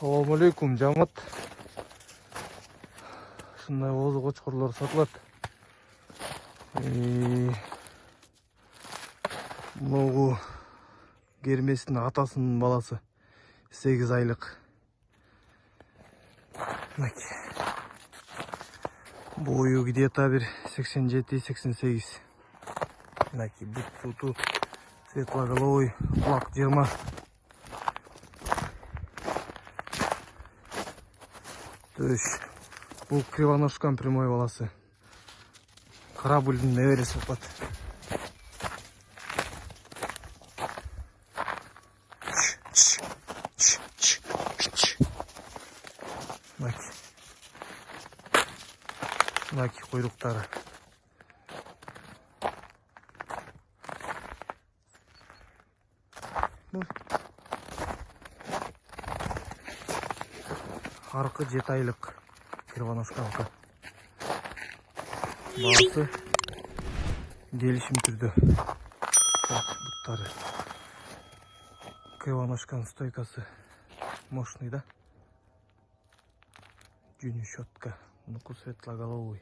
Assalamu alaikum жамат. Шындай озы қочқырлар сатылат. Мынау керместің атасының баласы 8 айлық. Бойы где-то бір 87-88. Бұт суту светлоголовый, құлақ 20. Бұл кривоножкан прямой баласы. Қарабүлдің нәвересі опат. Наки құйрықтары. Арқы 7 айлық кривоножканка. Бағасы келішім түрді. Бұттары. Кривоножкан стойкасы мощный, да? Жүні щетка. Нуку светлоголовый.